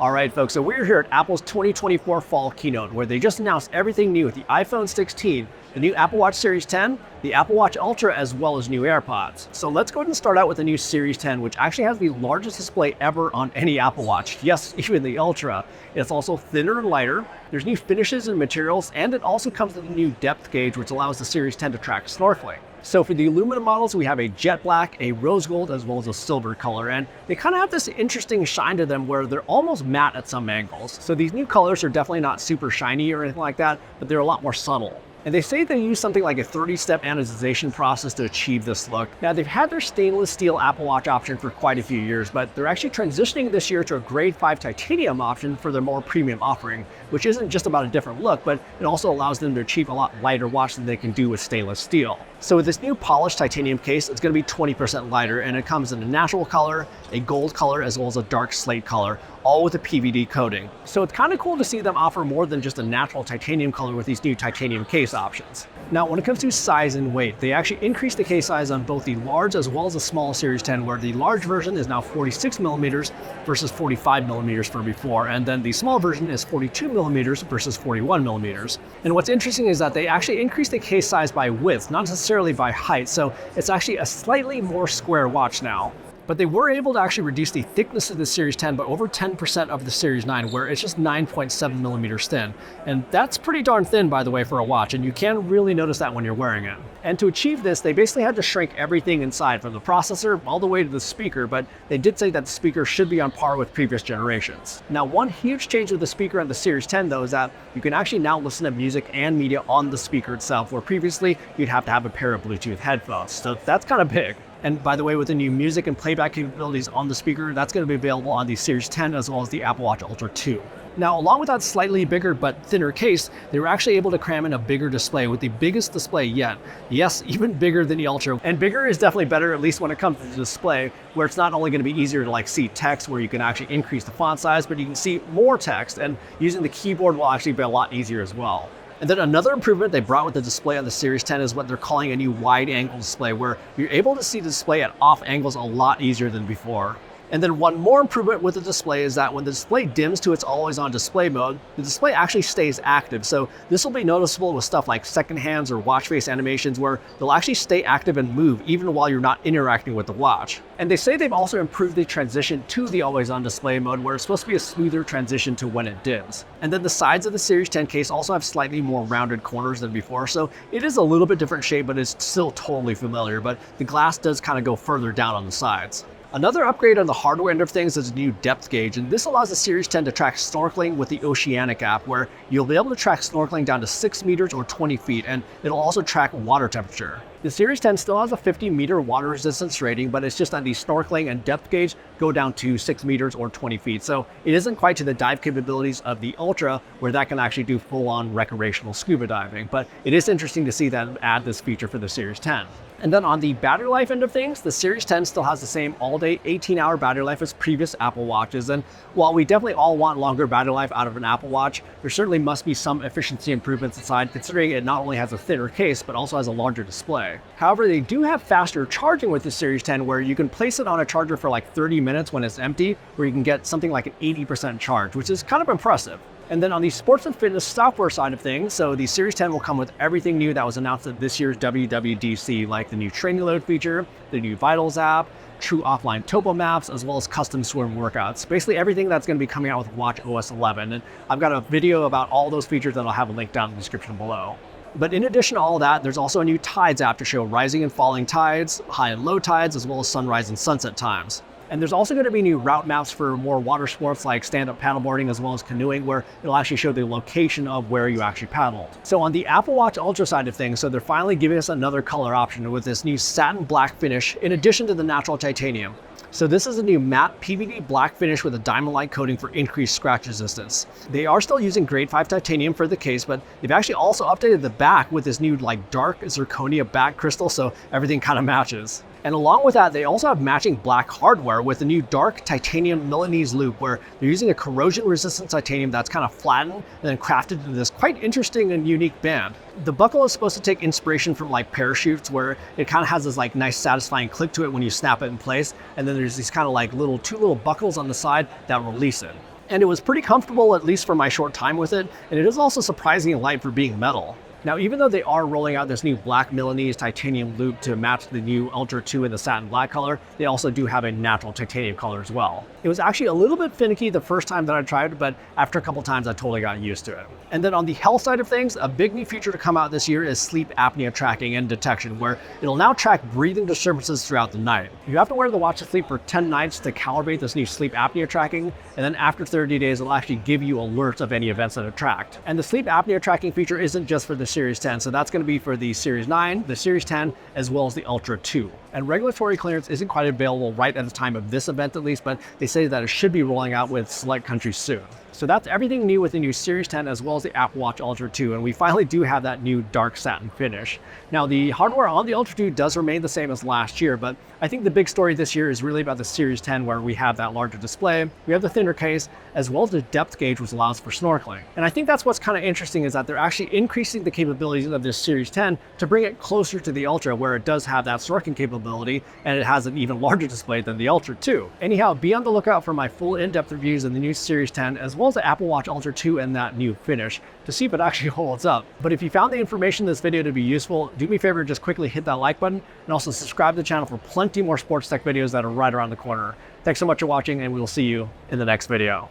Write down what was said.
All right, folks, so we're here at Apple's 2024 Fall Keynote, where they just announced everything new with the iPhone 16, the new Apple Watch Series 10, the Apple Watch Ultra, as well as new AirPods. So let's go ahead and start out with the new Series 10, which actually has the largest display ever on any Apple Watch. Yes, even the Ultra. It's also thinner and lighter. There's new finishes and materials, and it also comes with a new depth gauge, which allows the Series 10 to track snorkeling. So for the aluminum models, we have a jet black, a rose gold, as well as a silver color, and they kind of have this interesting shine to them where they're almost matte at some angles. So these new colors are definitely not super shiny or anything like that, but they're a lot more subtle. And they say they use something like a 30-step anodization process to achieve this look. Now, they've had their stainless steel Apple Watch option for quite a few years, but they're actually transitioning this year to a grade 5 titanium option for their more premium offering, which isn't just about a different look, but it also allows them to achieve a lot lighter watch than they can do with stainless steel. So with this new polished titanium case, it's going to be 20% lighter, and it comes in a natural color, a gold color, as well as a dark slate color, all with a PVD coating. So it's kind of cool to see them offer more than just a natural titanium color with these new titanium case options. Now, when it comes to size and weight, they actually increased the case size on both the large as well as the small Series 10, where the large version is now 46 millimeters versus 45 millimeters from before, and then the small version is 42 millimeters versus 41 millimeters. And what's interesting is that they actually increased the case size by width, not necessarily by height, so it's actually a slightly more square watch now. But they were able to actually reduce the thickness of the Series 10 by over 10% of the Series 9, where it's just 9.7 millimeters thin. And that's pretty darn thin, by the way, for a watch, and you can really notice that when you're wearing it. And to achieve this, they basically had to shrink everything inside, from the processor all the way to the speaker, but they did say that the speaker should be on par with previous generations. Now, one huge change with the speaker on the Series 10, though, is that you can actually now listen to music and media on the speaker itself, where previously you'd have to have a pair of Bluetooth headphones. So that's kind of big. And by the way, with the new music and playback capabilities on the speaker, that's going to be available on the Series 10 as well as the Apple Watch Ultra 2. Now, along with that slightly bigger but thinner case, they were actually able to cram in a bigger display with the biggest display yet. Yes, even bigger than the Ultra. And bigger is definitely better, at least when it comes to the display, where it's not only going to be easier to see text, where you can actually increase the font size, but you can see more text, and using the keyboard will actually be a lot easier as well. And then another improvement they brought with the display on the Series 10 is what they're calling a new wide-angle display, where you're able to see the display at off angles a lot easier than before. And then one more improvement with the display is that when the display dims to its always-on display mode, the display actually stays active. So this will be noticeable with stuff like second hands or watch face animations, where they'll actually stay active and move even while you're not interacting with the watch. And they say they've also improved the transition to the always-on display mode, where it's supposed to be a smoother transition to when it dims. And then the sides of the Series 10 case also have slightly more rounded corners than before, so it is a little bit different shape, but it's still totally familiar. But the glass does kind of go further down on the sides. Another upgrade on the hardware end of things is a new depth gauge, and this allows the Series 10 to track snorkeling with the Oceanic app, where you'll be able to track snorkeling down to 6 meters or 20 feet, and it'll also track water temperature. The Series 10 still has a 50-meter water resistance rating, but it's just that the snorkeling and depth gauge go down to 6 meters or 20 feet, so it isn't quite to the dive capabilities of the Ultra, where that can actually do full-on recreational scuba diving, but it is interesting to see them add this feature for the Series 10. And then on the battery life end of things, the Series 10 still has the same all-day 18-hour battery life as previous Apple Watches. And while we definitely all want longer battery life out of an Apple Watch, there certainly must be some efficiency improvements inside, considering it not only has a thinner case, but also has a larger display. However, they do have faster charging with the Series 10, where you can place it on a charger for like 30 minutes when it's empty, where you can get something like an 80% charge, which is kind of impressive. And then on the sports and fitness software side of things, so the Series 10 will come with everything new that was announced at this year's WWDC, like the new training load feature, the new Vitals app, true offline topo maps, as well as custom swim workouts. Basically everything that's going to be coming out with watchOS 11. And I've got a video about all those features that I'll have a link down in the description below. But in addition to all that, there's also a new Tides app to show rising and falling tides, high and low tides, as well as sunrise and sunset times. And there's also going to be new route maps for more water sports like stand-up paddleboarding as well as canoeing, where it'll actually show the location of where you actually paddled. So on the Apple Watch Ultra side of things, so they're finally giving us another color option with this new satin black finish in addition to the natural titanium. So this is a new matte PVD black finish with a diamond-like coating for increased scratch resistance. They are still using grade 5 titanium for the case, but they've actually also updated the back with this new dark zirconia back crystal, so everything kind of matches. And along with that, they also have matching black hardware with a new dark titanium Milanese loop, where they're using a corrosion-resistant titanium that's kind of flattened and then crafted into this quite interesting and unique band. The buckle is supposed to take inspiration from parachutes, where it kind of has this nice satisfying click to it when you snap it in place, and then there's these kind of two little buckles on the side that release it. And it was pretty comfortable, at least for my short time with it, and it is also surprisingly light for being metal. Now, even though they are rolling out this new black Milanese titanium loop to match the new Ultra 2 in the satin black color, they also do have a natural titanium color as well. It was actually a little bit finicky the first time that I tried it, but after a couple times I totally got used to it. And then on the health side of things, a big new feature to come out this year is sleep apnea tracking and detection, where it'll now track breathing disturbances throughout the night. You have to wear the watch to sleep for 10 nights to calibrate this new sleep apnea tracking, and then after 30 days, it'll actually give you alerts of any events that are tracked. And the sleep apnea tracking feature isn't just for the Series 10, so that's going to be for the Series 9, the Series 10, as well as the Ultra 2. And regulatory clearance isn't quite available right at the time of this event at least, but they say that it should be rolling out with select countries soon. So that's everything new with the new Series 10 as well as the Apple Watch Ultra 2, and we finally do have that new dark satin finish. Now the hardware on the Ultra 2 does remain the same as last year, but I think the big story this year is really about the Series 10, where we have that larger display, we have the thinner case, as well as the depth gauge, which allows for snorkeling. And I think that's what's kind of interesting, is that they're actually increasing the capabilities of this Series 10 to bring it closer to the Ultra, where it does have that snorkeling capability, and it has an even larger display than the Ultra 2. Anyhow, be on the lookout for my full in-depth reviews of the new Series 10, as well as the Apple Watch Ultra 2 and that new finish, to see if it actually holds up. But if you found the information in this video to be useful, do me a favor, just quickly hit that like button, and also subscribe to the channel for plenty more sports tech videos that are right around the corner. Thanks so much for watching, and we will see you in the next video.